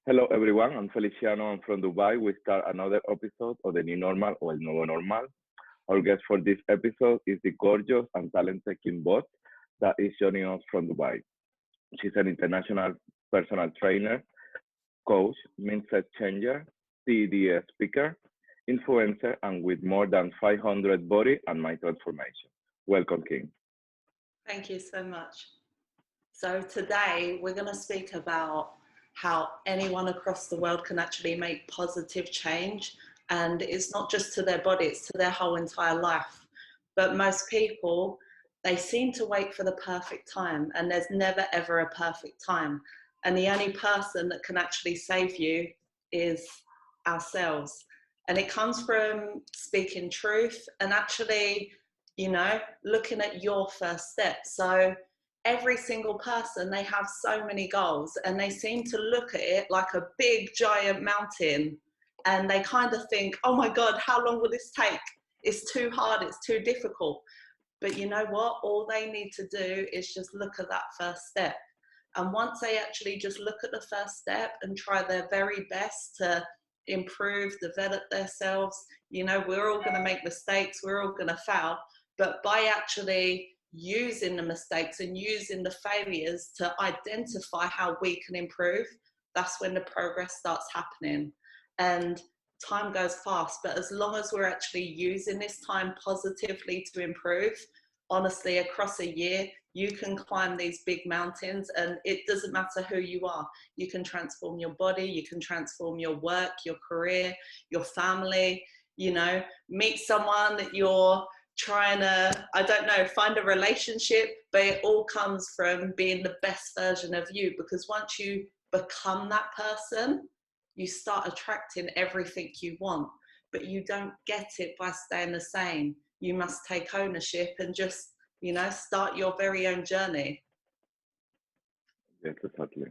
Hello everyone, I'm Feliciano. I'm from Dubai. We start another episode of the New Normal or El Nuevo Normal. Our guest for this episode is the gorgeous and talented Kim Box that is joining us from Dubai. She's an international personal trainer, coach, mindset changer, TEDx speaker, influencer, and with more than 500 body and mind transformation. Welcome, Kim. Thank you so much. So today we're going to speak about how anyone across the world can actually make positive change. And it's not just to their body, it's to their whole entire life. But most people, they seem to wait for the perfect time, and there's never ever a perfect time. And the only person that can actually save you is ourselves. And it comes from speaking truth and actually, looking at your first step. So every single person, they have so many goals and they seem to look at it like a big giant mountain, and they kind of think, oh my God, how long will this take? It's too hard, it's too difficult. But you know what? All they need to do is just look at that first step. And once they actually just look at the first step and try their very best to improve, develop themselves, we're all going to make mistakes, we're all going to fail. But by actually using the mistakes and using the failures to identify how we can improve, that's when the progress starts happening. And time goes fast, but as long as we're actually using this time positively to improve, honestly, across a year, you can climb these big mountains, and it doesn't matter who you are. You can transform your body, you can transform your work, your career, your family, meet someone that you're trying to, find a relationship, but it all comes from being the best version of you. Because once you become that person, you start attracting everything you want, but you don't get it by staying the same. You must take ownership and just, start your very own journey. Yes, exactly.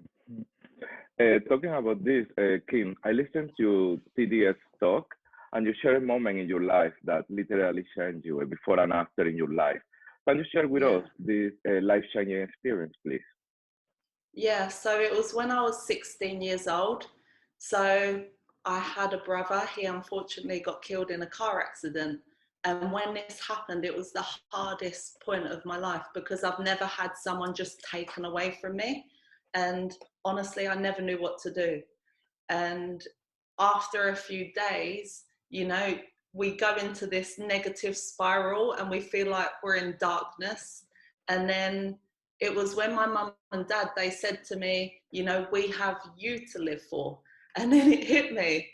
Talking about this, Kim, I listened to TEDx Talk, and you share a moment in your life that literally changed you, before and after in your life. Can you share with us this life-changing experience, please? Yeah, so it was when I was 16 years old. So I had a brother. He unfortunately got killed in a car accident. And when this happened, it was the hardest point of my life, because I've never had someone just taken away from me. And honestly, I never knew what to do. And after a few days, we go into this negative spiral and we feel like we're in darkness. And then it was when my mum and dad, they said to me, we have you to live for. And then it hit me,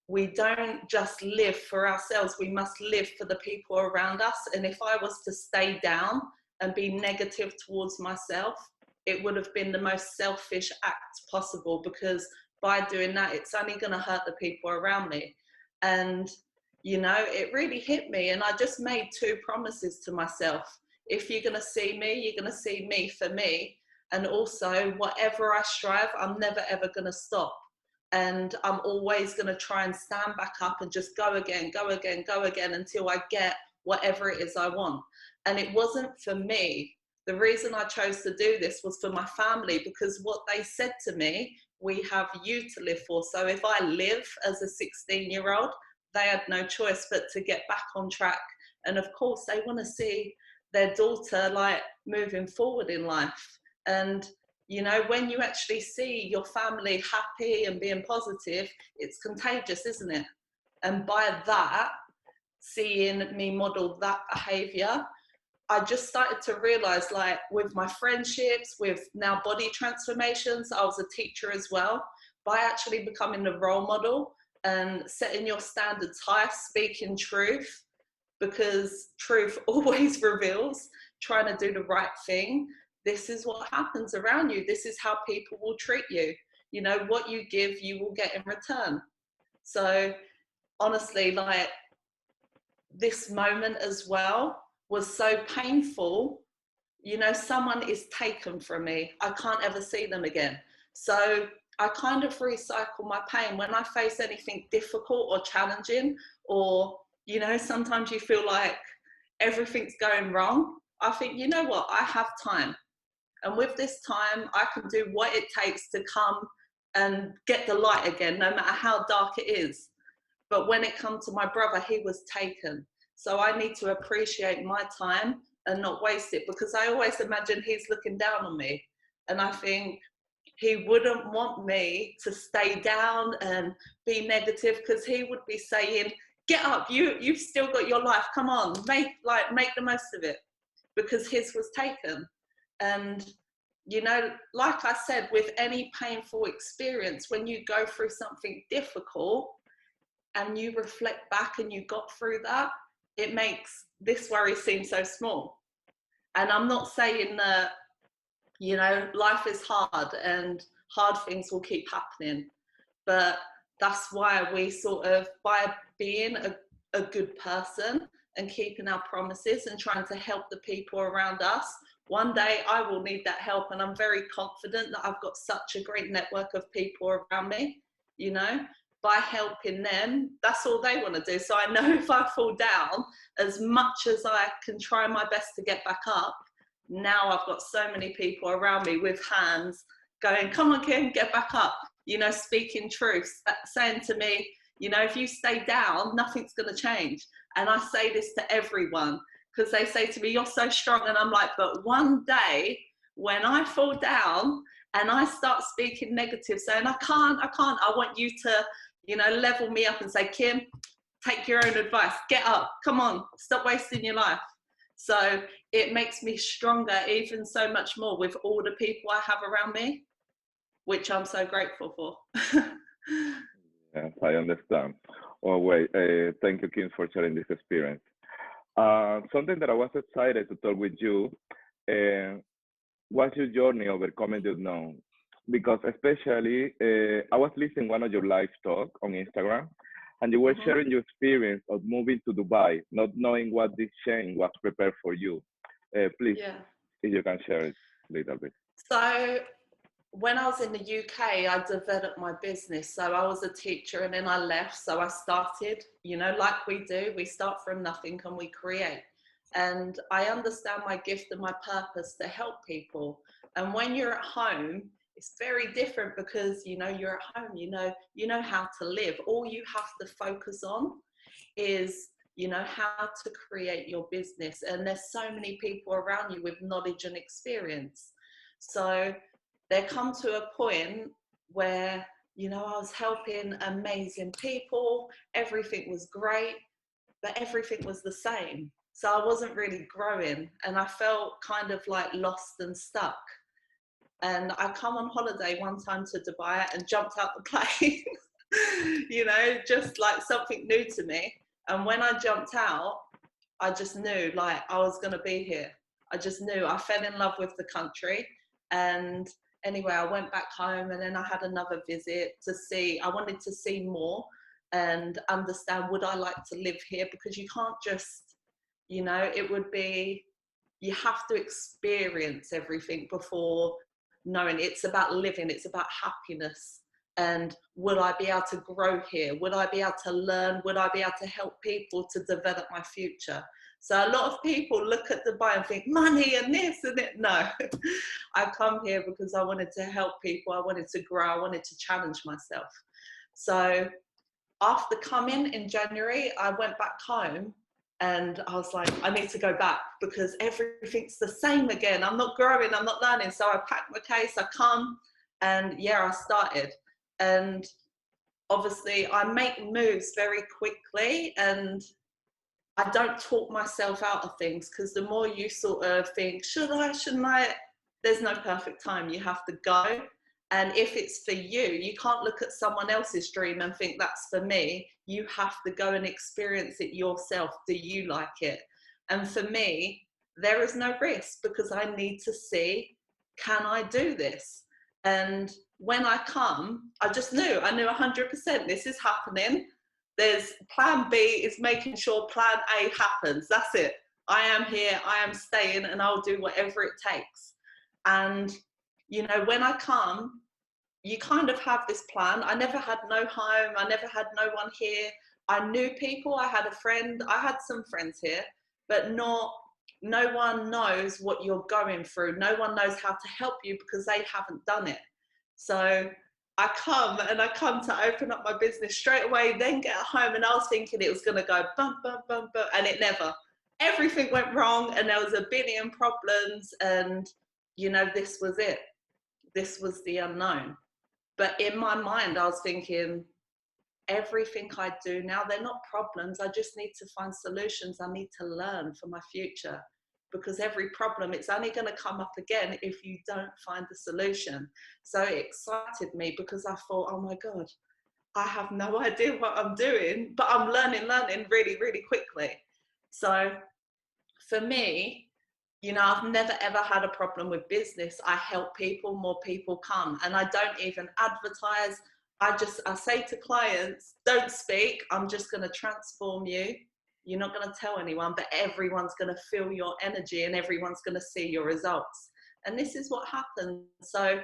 we don't just live for ourselves, we must live for the people around us. And if I was to stay down and be negative towards myself, it would have been the most selfish act possible, because by doing that, it's only going to hurt the people around me. And, it really hit me. And I just made two promises to myself. If you're going to see me, you're going to see me for me. And also, whatever I strive, I'm never, ever going to stop. And I'm always going to try and stand back up and just go again until I get whatever it is I want. And it wasn't for me. The reason I chose to do this was for my family, because what they said to me, we have you to live for. So if I live as a 16-year-old, they had no choice but to get back on track. And of course, they want to see their daughter moving forward in life. And when you actually see your family happy and being positive, it's contagious, isn't it? And by that, seeing me model that behavior, I just started to realize, with my friendships, with now body transformations, I was a teacher as well, by actually becoming the role model and setting your standards high, speaking truth, because truth always reveals, trying to do the right thing. This is what happens around you. This is how people will treat you. What you give, you will get in return. So honestly, this moment as well was so painful. Someone is taken from me. I can't ever see them again. So I kind of recycle my pain when I face anything difficult or challenging, or, sometimes you feel like everything's going wrong. I think, you know what, I have time. And with this time, I can do what it takes to come and get the light again, no matter how dark it is. But when it comes to my brother, he was taken. So I need to appreciate my time and not waste it, because I always imagine he's looking down on me. And I think he wouldn't want me to stay down and be negative, because he would be saying, get up, you've still got your life, come on, make the most of it, because his was taken. And you know, like I said, with any painful experience, when you go through something difficult and you reflect back and you got through that, it makes this worry seem so small. And I'm not saying that, you know, life is hard and hard things will keep happening, but that's why we sort of, by being a good person and keeping our promises and trying to help the people around us, one day I will need that help. And I'm very confident that I've got such a great network of people around me, you know, by helping them, that's all they want to do. So I know if I fall down, as much as I can try my best to get back up, now I've got so many people around me with hands going, come on, Kim, get back up, you know, speaking truth, saying to me, you know, if you stay down, nothing's going to change. And I say this to everyone, because they say to me, you're so strong. And I'm like, but one day when I fall down and I start speaking negative, saying, I can't, I want you to, you know, level me up and say, Kim, take your own advice, get up, come on, stop wasting your life. So it makes me stronger, even so much more, with all the people I have around me, which I'm so grateful for. Yes, I understand. Oh, wait, thank you, Kim, for sharing this experience. Something that I was excited to talk with you, what's your journey overcoming the unknown? Because especially, I was listening one of your live talk on Instagram, and you were sharing your experience of moving to Dubai, not knowing what this change was prepared for you. Please, if you can share it a little bit. So when I was in the UK, I developed my business. So I was a teacher and then I left. So I started, you know, like we do, we start from nothing and we create. And I understand my gift and my purpose to help people. And when you're at home, it's very different, because, you know, you're at home, you know how to live. All you have to focus on is, you know, how to create your business. And there's so many people around you with knowledge and experience. So there come to a point where, you know, I was helping amazing people, everything was great, but everything was the same. So I wasn't really growing, and I felt kind of like lost and stuck. And I come on holiday one time to Dubai and jumped out the plane, you know, just like something new to me. And when I jumped out, I just knew like I was going to be here. I just knew. I fell in love with the country. And anyway, I went back home, and then I had another visit to see, I wanted to see more and understand, would I like to live here? Because you can't just, you know, it would be, you have to experience everything before knowing. It's about living, it's about happiness. And would I be able to grow here? Would I be able to learn? Would I be able to help people to develop my future? So a lot of people look at Dubai and think money and this and it. No, I come here because I wanted to help people. I wanted to grow. I wanted to challenge myself. So after coming in January, I went back home and I was like, I need to go back, because everything's the same again. I'm not growing, I'm not learning. So I packed my case, I come, and yeah, I started. And obviously I make moves very quickly, and I don't talk myself out of things, because the more you sort of think, should I, shouldn't I? There's no perfect time. You have to go. And if it's for you, you can't look at someone else's dream and think that's for me. You have to go and experience it yourself. Do you like it? And for me, there is no risk, because I need to see, can I do this? And when I come, I knew 100% this is happening. There's plan B is making sure plan A happens. That's it. I am here, I am staying, and I'll do whatever it takes. And, you know, when I come, you kind of have this plan. I never had no home. I never had no one here. I knew people. I had a friend. I had some friends here, but no one knows what you're going through. No one knows how to help you, because they haven't done it. So I come to open up my business straight away, then get home, and I was thinking it was going to go bump, bump, bump, bump, and it never. Everything went wrong, and there was a billion problems, and, you know, this was it. This was the unknown. But in my mind, I was thinking, everything I do now, they're not problems. I just need to find solutions. I need to learn for my future, because every problem, it's only going to come up again if you don't find the solution. So it excited me because I thought, oh my God, I have no idea what I'm doing, but I'm learning really, really quickly. So for me, you know, I've never ever had a problem with business. I help people, more people come, and I don't even advertise. I say to clients, don't speak. I'm just going to transform you. You're not going to tell anyone, but everyone's going to feel your energy and everyone's going to see your results. And this is what happens. So,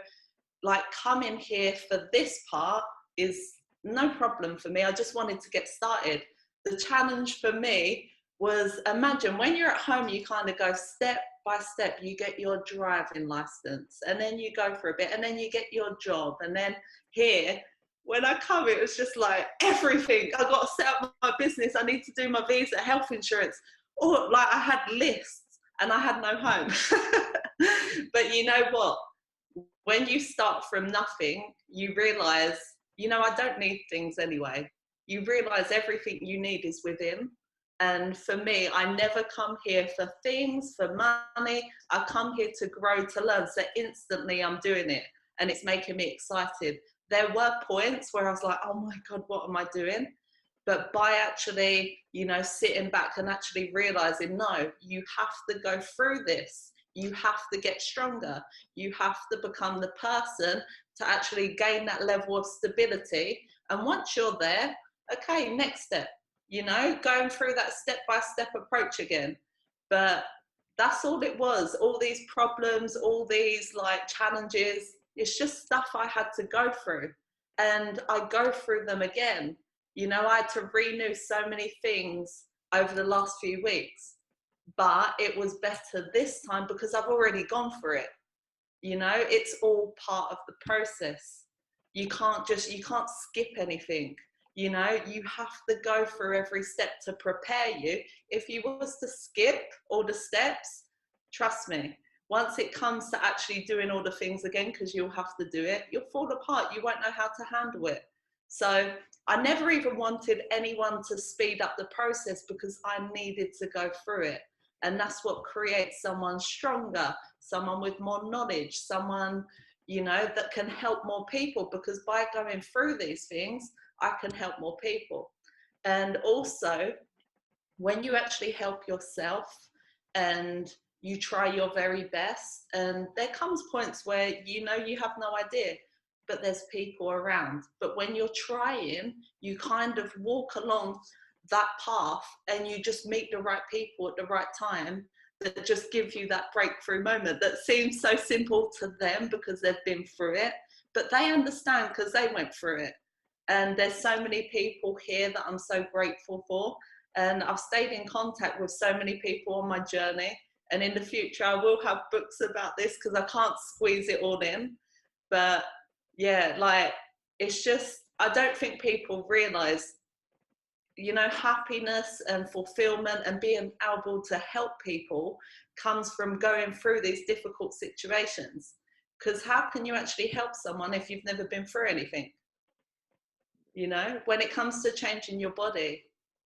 like, coming here for this part is no problem for me. I just wanted to get started. The challenge for me was, imagine when you're at home, you kind of go step by step. You get your driving license, and then you go for a bit, and then you get your job. And then here, when I come, it was just like everything. I got to set up my business. I need to do my visa, health insurance. Or like I had lists and I had no home. But you know what? When you start from nothing, you realize, you know, I don't need things anyway. You realize everything you need is within. And for me, I never come here for things, for money. I come here to grow, to learn. So instantly I'm doing it, and it's making me excited. There were points where I was like, oh my God, what am I doing? But by actually, you know, sitting back and actually realizing, no, you have to go through this. You have to get stronger. You have to become the person to actually gain that level of stability. And once you're there, okay, next step, you know, going through that step-by-step approach again. But that's all it was. All these problems, all these like challenges, it's just stuff I had to go through. And I go through them again. You know, I had to renew so many things over the last few weeks, but it was better this time because I've already gone through it. You know, it's all part of the process. You can't skip anything. You know, you have to go through every step to prepare you. If you was to skip all the steps, trust me, once it comes to actually doing all the things again, because you'll have to do it, you'll fall apart. You won't know how to handle it. So I never even wanted anyone to speed up the process because I needed to go through it. And that's what creates someone stronger, someone with more knowledge, someone, you know, that can help more people, because by going through these things, I can help more people. And also, when you actually help yourself and you try your very best, and there comes points where, you know, you have no idea, but there's people around. But when you're trying, you kind of walk along that path and you just meet the right people at the right time that just give you that breakthrough moment that seems so simple to them because they've been through it, but they understand because they went through it. And there's so many people here that I'm so grateful for. And I've stayed in contact with so many people on my journey. And in the future, I will have books about this because I can't squeeze it all in. But yeah, like, it's just, I don't think people realize, you know, happiness and fulfillment and being able to help people comes from going through these difficult situations. Because how can you actually help someone if you've never been through anything? You know, when it comes to changing your body,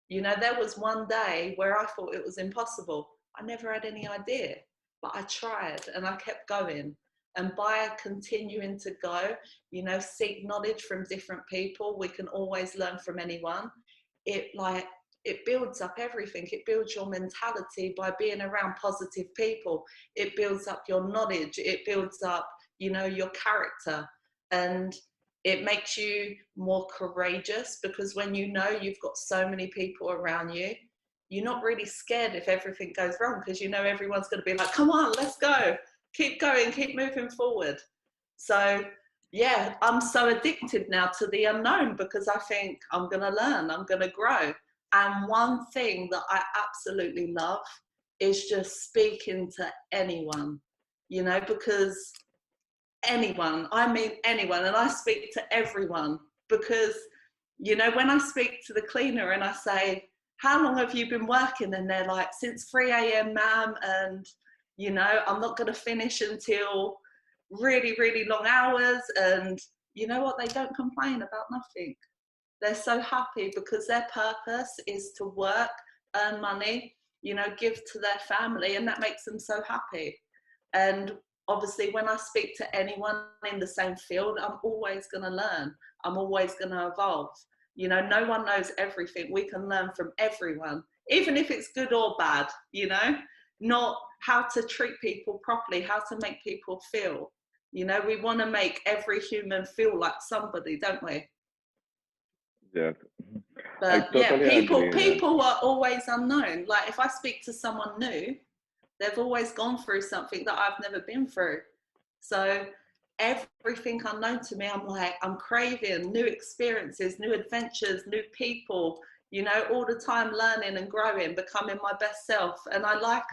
you know, there was one day where I thought it was impossible. I never had any idea, but I tried and I kept going. And by continuing to go, you know, seek knowledge from different people, we can always learn from anyone. It builds up everything. It builds your mentality by being around positive people. It builds up your knowledge. It builds up, you know, your character. And it makes you more courageous, because when you know you've got so many people around you, you're not really scared if everything goes wrong, because you know everyone's going to be like, come on, let's go. Keep going, keep moving forward. So yeah, I'm so addicted now to the unknown because I think I'm going to learn, I'm going to grow. And one thing that I absolutely love is just speaking to anyone, you know, because anyone. I mean anyone. And I speak to everyone because, you know, when I speak to the cleaner and I say, how long have you been working? And they're like, since 3 a.m, ma'am. And, you know, I'm not going to finish until really, really long hours. And you know what? They don't complain about nothing. They're so happy because their purpose is to work, earn money, you know, give to their family, and that makes them so happy. And obviously, when I speak to anyone in the same field, I'm always going to learn. I'm always going to evolve. You know, no one knows everything. We can learn from everyone, even if it's good or bad, you know, not how to treat people properly, how to make people feel. You know, we want to make every human feel like somebody, don't we? Yes, I But yeah, totally agree. Yeah. people are always unknown. Like if I speak to someone new, they've always gone through something that I've never been through. So everything unknown to me, I'm like, I'm craving new experiences, new adventures, new people, you know, all the time learning and growing, becoming my best self. And I like,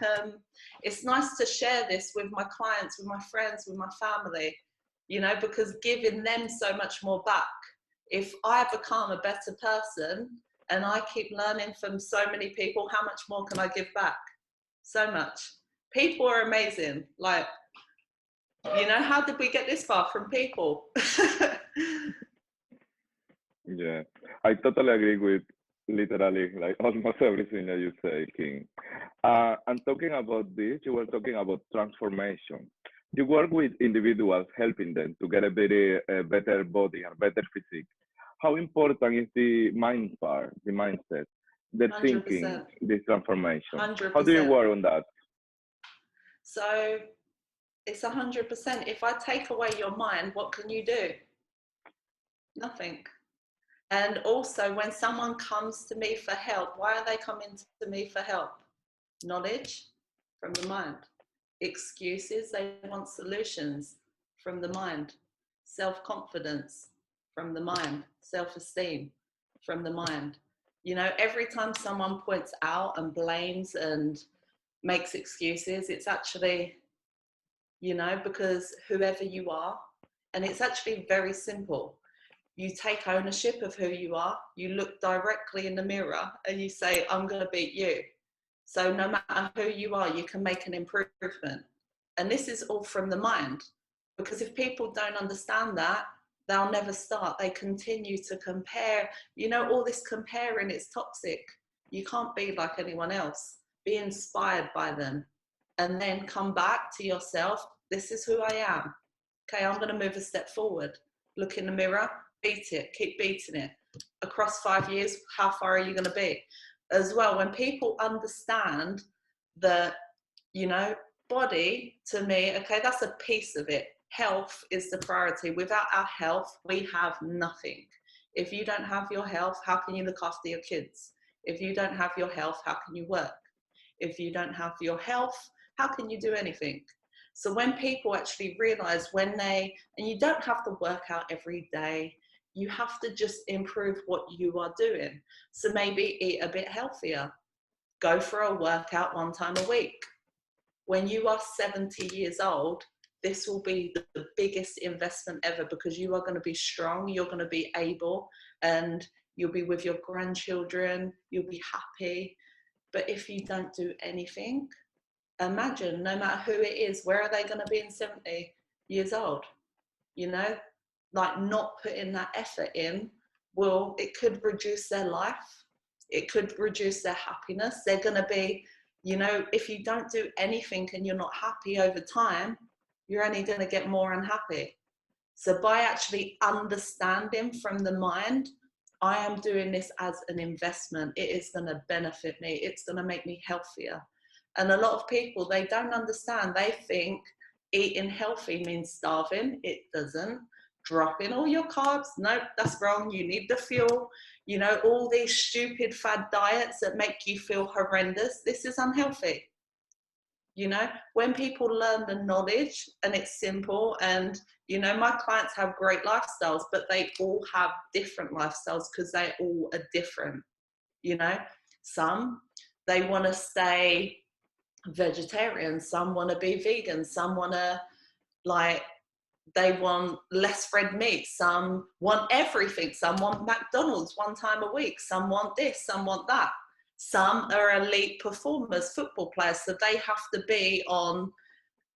it's nice to share this with my clients, with my friends, with my family, you know, because giving them so much more back. If I become a better person and I keep learning from so many people, how much more can I give back? So much. People are amazing. Like, you know, how did we get this far from people? Yeah, I totally agree with literally like almost everything that you say, King. And talking about this, you were talking about transformation. You work with individuals, helping them to get a better body and better physique. How important is the mind part, the mindset, the thinking, 100%. this transformation? How do you 100%. work on that? So it's 100%. If I take away your mind, what can you do? Nothing. And also, when someone comes to me for help, why are they coming to me for help? Knowledge from the mind. Excuses, they want solutions from the mind. Self-confidence from the mind. Self-esteem from the mind. You know, every time someone points out and blames and makes excuses, it's actually, you know, because whoever you are, and it's actually very simple. You take ownership of who you are, you look directly in the mirror and you say, I'm going to beat you. So no matter who you are, you can make an improvement. And this is all from the mind. Because if people don't understand that, they'll never start. They continue to compare. You know, all this comparing, it's toxic. You can't be like anyone else. Be inspired by them. And then come back to yourself. This is who I am. Okay, I'm going to move a step forward. Look in the mirror, beat it, keep beating it. Across 5 years, how far are you going to be? As well, when people understand that, you know, body to me, okay, that's a piece of it. Health is the priority. Without our health, we have nothing. If you don't have your health, how can you look after your kids? If you don't have your health, how can you work? If you don't have your health, how can you do anything? So when people actually realize and you don't have to work out every day, you have to just improve what you are doing. So maybe eat a bit healthier, go for a workout 1 time a week. When you are 70 years old, this will be the biggest investment ever because you are going to be strong, you're going to be able, and you'll be with your grandchildren, you'll be happy. But if you don't do anything, imagine, no matter who it is, where are they going to be in 70 years old? You know, like not putting that effort in it could reduce their life. It could reduce their happiness. They're going to be, you know, if you don't do anything and you're not happy over time, you're only going to get more unhappy. So by actually understanding from the mind, I am doing this as an investment. It is going to benefit me. It's going to make me healthier. And a lot of people, they don't understand. They think eating healthy means starving. It doesn't. Dropping all your carbs. Nope, that's wrong. You need the fuel. You know, all these stupid fad diets that make you feel horrendous. This is unhealthy. You know, when people learn the knowledge and it's simple, and, you know, my clients have great lifestyles, but they all have different lifestyles because they all are different. You know, some, they want to stay vegetarian, some want to be vegan, some want to like they want less red meat, some want everything, some want McDonald's 1 time a week, some want this, some want that. Some are elite performers, football players, so they have to be on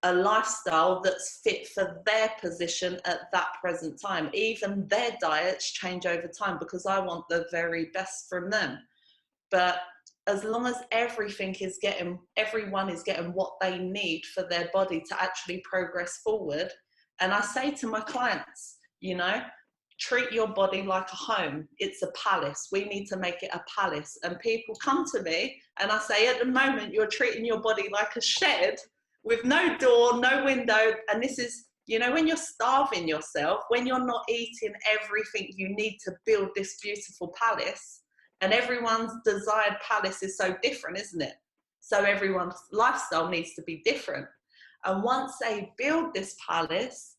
a lifestyle that's fit for their position at that present time. Even their diets change over time because I want the very best from them. But as long as everyone is getting what they need for their body to actually progress forward. And I say to my clients, you know, treat your body like a home. It's a palace. We need to make it a palace. And people come to me and I say, at the moment, you're treating your body like a shed with no door, no window. And this is, you know, when you're starving yourself, when you're not eating everything you need to build this beautiful palace, and everyone's desired palace is so different, isn't it? So everyone's lifestyle needs to be different. And once they build this palace,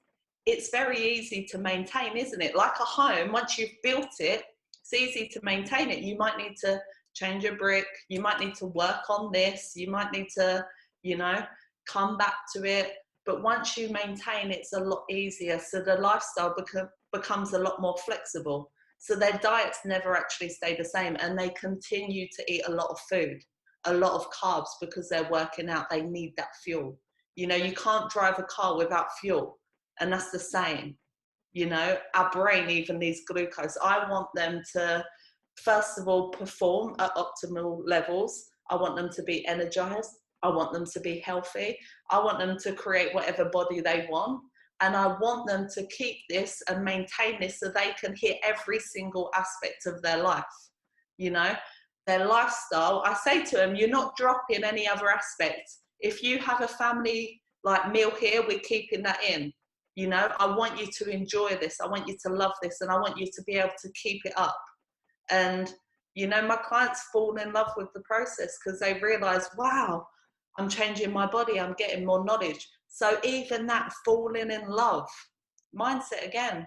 it's very easy to maintain, isn't it? Like a home, once you've built it, it's easy to maintain it. You might need to change a brick. You might need to work on this. You might need to, you know, come back to it. But once you maintain, it's a lot easier. So the lifestyle becomes a lot more flexible. So their diets never actually stay the same, and they continue to eat a lot of food, a lot of carbs, because they're working out. They need that fuel. You know, you can't drive a car without fuel, and that's the same. You know, our brain even needs glucose. I want them to, first of all, perform at optimal levels. I want them to be energized. I want them to be healthy. I want them to create whatever body they want. And I want them to keep this and maintain this so they can hit every single aspect of their life. You know, their lifestyle, I say to them, you're not dropping any other aspects. If you have a family like meal here, we're keeping that in. You know, I want you to enjoy this. I want you to love this. And I want you to be able to keep it up. And, you know, my clients fall in love with the process because they realize, wow, I'm changing my body. I'm getting more knowledge. So even that falling in love mindset again.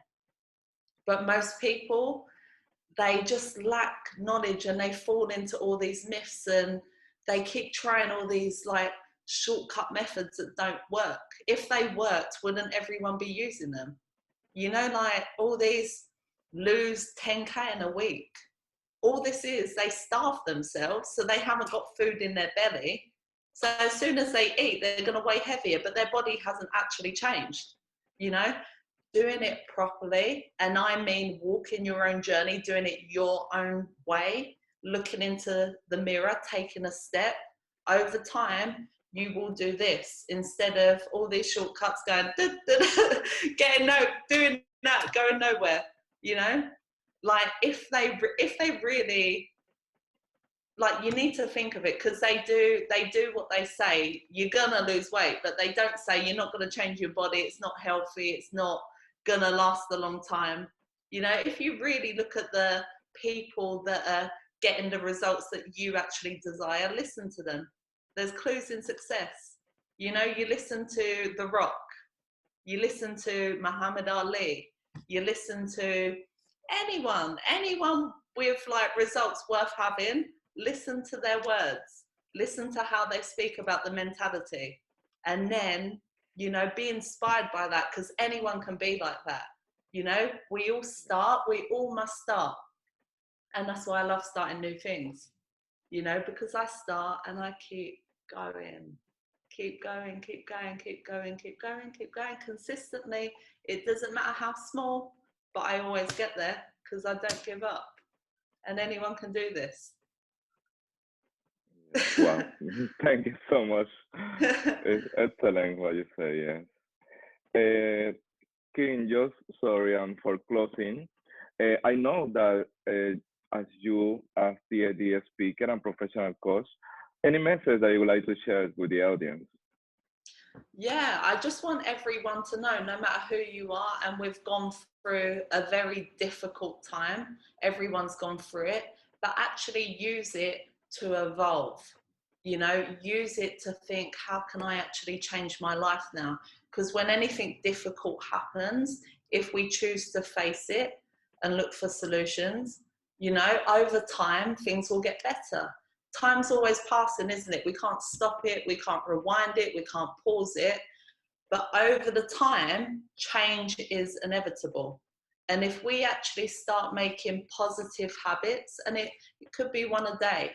But most people, they just lack knowledge and they fall into all these myths and they keep trying all these like shortcut methods that don't work. If they worked, wouldn't everyone be using them? You know, like all these lose 10K in a week. All this is, they starve themselves so they haven't got food in their belly. So as soon as they eat, they're going to weigh heavier, but their body hasn't actually changed. You know, doing it properly, and I mean walking your own journey, doing it your own way, looking into the mirror, taking a step. Over time, you will do this instead of all these shortcuts going, doing that, going nowhere. You know, like if they really, like, you need to think of it, because they do what they say. You're gonna lose weight, but they don't say you're not gonna change your body. It's not healthy. It's not gonna last a long time. You know, if you really look at the people that are getting the results that you actually desire, listen to them. There's clues in success. You know, you listen to The Rock, you listen to Muhammad Ali, you listen to anyone with like results worth having. Listen to their words, listen to how they speak about the mentality, and then, you know, be inspired by that, because anyone can be like that. You know, we all must start. And that's why I love starting new things, you know, because I start and I keep going consistently. It doesn't matter how small, but I always get there because I don't give up. And anyone can do this. Wow, thank you so much. It's excellent what you say, yes. Kim, just sorry, for closing, I know that as you, as TEDx speaker and professional coach, any message that you would like to share with the audience? Yeah, I just want everyone to know, no matter who you are, and we've gone through a very difficult time, everyone's gone through it, but actually use it to evolve. You know, use it to think, how can I actually change my life now? Because when anything difficult happens, if we choose to face it and look for solutions, you know, over time, things will get better. Time's always passing, isn't it? We can't stop it, we can't rewind it, we can't pause it. But over the time, change is inevitable. And if we actually start making positive habits, and it could be one a day,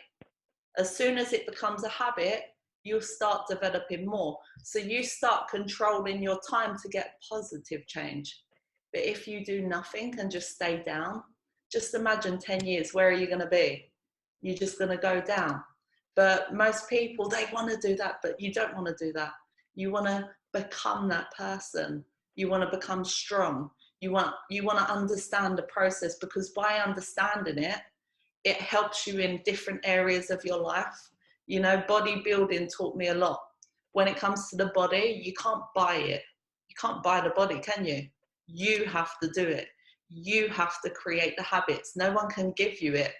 as soon as it becomes a habit, you'll start developing more. So you start controlling your time to get positive change. But if you do nothing and just stay down, just imagine 10 years, where are you going to be? You're just going to go down. But most people, they want to do that, but you don't want to do that. You want to become that person. You want to become strong. You want to understand the process, because by understanding it, it helps you in different areas of your life. You know, bodybuilding taught me a lot. When it comes to the body, you can't buy it. You can't buy the body, can you? You have to do it. You have to create the habits. No one can give you it.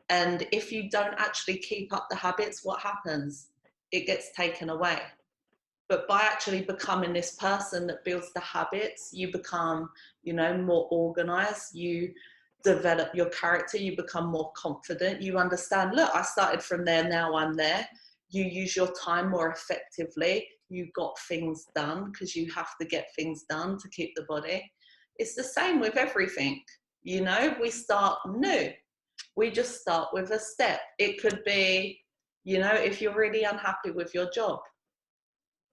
And if you don't actually keep up the habits, what happens? It gets taken away. But by actually becoming this person that builds the habits, you become, you know, more organized. You develop your character. You become more confident. You understand, look, I started from there, now I'm there. You use your time more effectively. You got things done, because you have to get things done to keep the body. It's the same with everything. You know, we start new. We just start with a step. It could be, you know, if you're really unhappy with your job,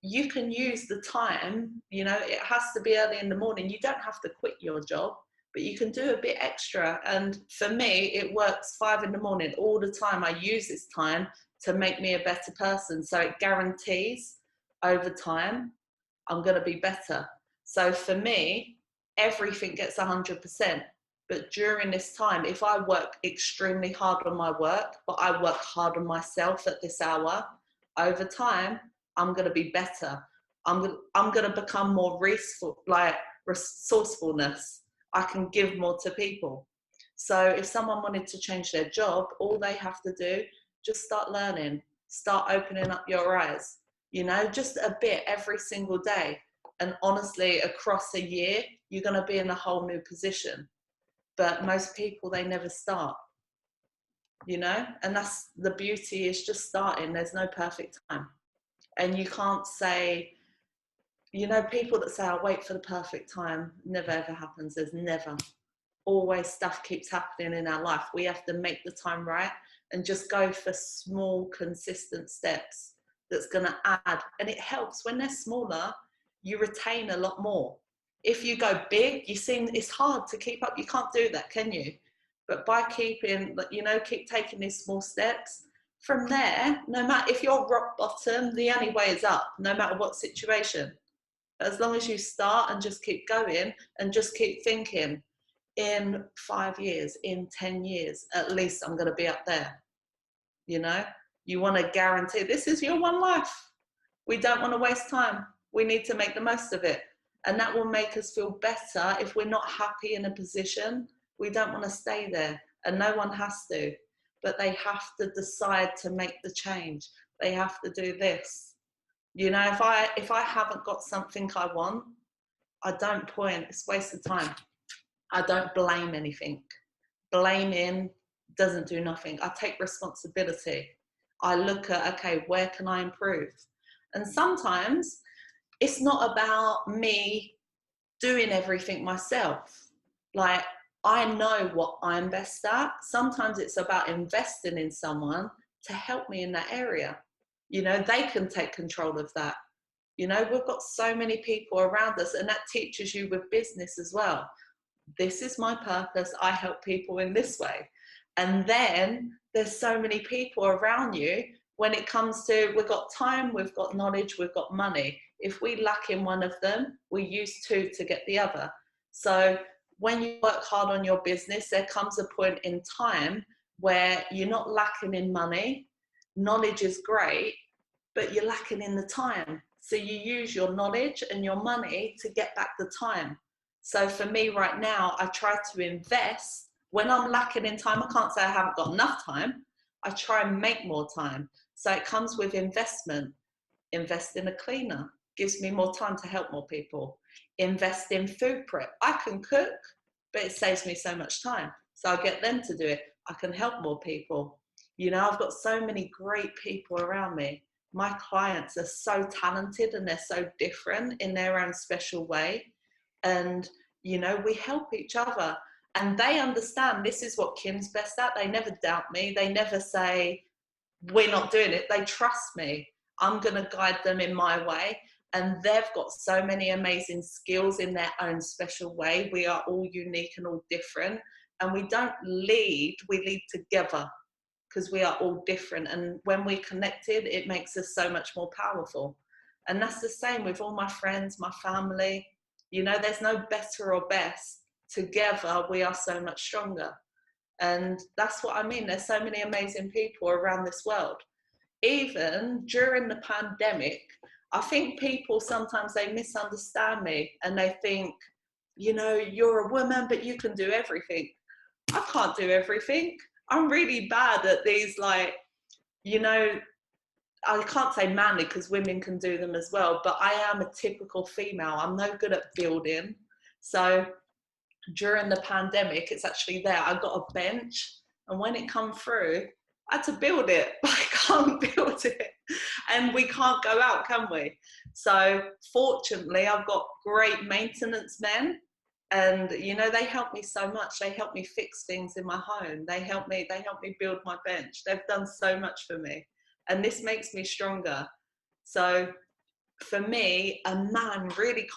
you can use the time, you know, it has to be early in the morning. You don't have to quit your job, but you can do a bit extra. And for me, it works 5 in the morning all the time. I use this time to make me a better person. So it guarantees over time, I'm going to be better. So for me, everything gets 100%. But during this time, if I work extremely hard on my work, but I work hard on myself at this hour, over time, I'm going to be better. I'm going to become more resourcefulness. I can give more to people. So if someone wanted to change their job, all they have to do, just start learning, start opening up your eyes, you know, just a bit every single day. And honestly, across a year, you're going to be in a whole new position. But most people, they never start, you know, and that's the beauty, is just starting. There's no perfect time. And you can't say, you know, people that say, I'll wait for the perfect time, never ever happens. There's never. Always stuff keeps happening in our life. We have to make the time right and just go for small, consistent steps that's going to add. And it helps when they're smaller, you retain a lot more. If you go big, you see it's hard to keep up. You can't do that, can you? But by keeping, you know, keep taking these small steps, from there, no matter if you're rock bottom, the only way is up, no matter what situation. As long as you start and just keep going and just keep thinking, in 5 years, in 10 years, at least I'm going to be up there. You know, you want to guarantee this is your one life. We don't want to waste time. We need to make the most of it. And that will make us feel better. If we're not happy in a position, we don't want to stay there. And no one has to. But they have to decide to make the change. They have to do this. You know, if I haven't got something I want, I don't point. It's a waste of time. I don't blame anything. Blaming doesn't do nothing. I take responsibility. I look at, okay, where can I improve? And sometimes it's not about me doing everything myself. Like, I know what I'm best at. Sometimes it's about investing in someone to help me in that area. You know, they can take control of that. You know, we've got so many people around us, and that teaches you with business as well. This is my purpose. I help people in this way. And then there's so many people around you. When it comes to, we've got time, we've got knowledge, we've got money. If we lack in one of them, we use two to get the other. So when you work hard on your business, there comes a point in time where you're not lacking in money. Knowledge is great, but you're lacking in the time. So you use your knowledge and your money to get back the time. So for me right now, I try to invest. When I'm lacking in time, I can't say I haven't got enough time. I try and make more time. So it comes with investment. Invest in a cleaner, gives me more time to help more people. Invest in food prep. I can cook, but it saves me so much time. So I get them to do it. I can help more people. You know, I've got so many great people around me. my clients are so talented and they're so different in their own special way. And, you know, we help each other. And they understand this is what Kim's best at. They never doubt me. They never say, we're not doing it. They trust me. I'm going to guide them in my way. And they've got so many amazing skills in their own special way. We are all unique and all different. And we don't lead, we lead together, because we are all different. And when we're connected, it makes us so much more powerful. And that's the same with all my friends, my family. You know, there's no better or best. Together, we are so much stronger. And that's what I mean. There's so many amazing people around this world. Even during the pandemic, I think people sometimes they misunderstand me and they think, you know, you're a woman, but you can do everything. I can't do everything. I'm really bad at these, like, you know, I can't say manly because women can do them as well, but I am a typical female. I'm no good at building. So during the pandemic, it's actually there. I got a bench, and when it come through, I had to build it. I can't build it. And we can't go out, can we? So fortunately, I've got great maintenance men. And, you know, they help me so much. They help me fix things in my home. They help me build my bench. They've done so much for me. And this makes me stronger. So for me, a man really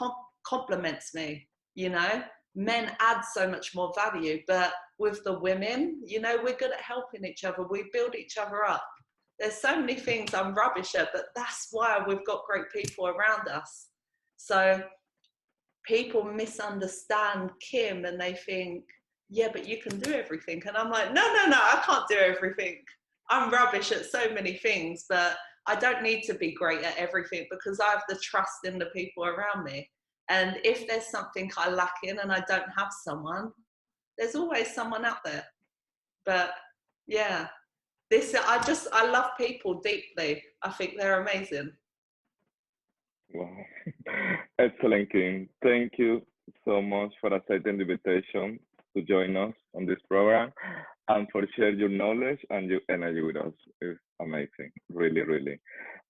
compliments me, you know. Men add so much more value. But with the women, you know, we're good at helping each other. We build each other up. There's so many things I'm rubbish at, but that's why we've got great people around us. So people misunderstand Kim and they think, yeah, but you can do everything. And I'm like, no, I can't do everything. I'm rubbish at so many things, but I don't need to be great at everything because I have the trust in the people around me. And if there's something I lack in and I don't have someone, there's always someone out there. But yeah, I love people deeply. I think they're amazing. Wow. Excellent, Kim. Thank you so much for accepting the invitation to join us on this program and for sharing your knowledge and your energy with us. It's amazing. Really, really.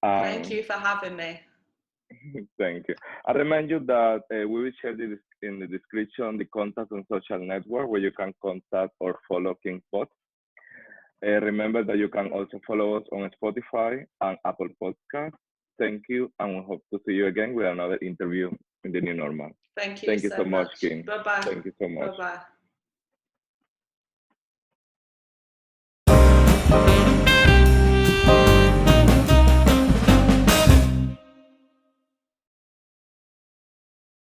Thank you for having me. Thank you. I remind you that we will share this in the description the contact on social network where you can contact or follow Kim Box. Remember that you can also follow us on Spotify and Apple Podcasts. Thank you, and we hope to see you again with another interview in the new normal. Thank you so much, Kim. Bye-bye. Thank you so much. Bye-bye.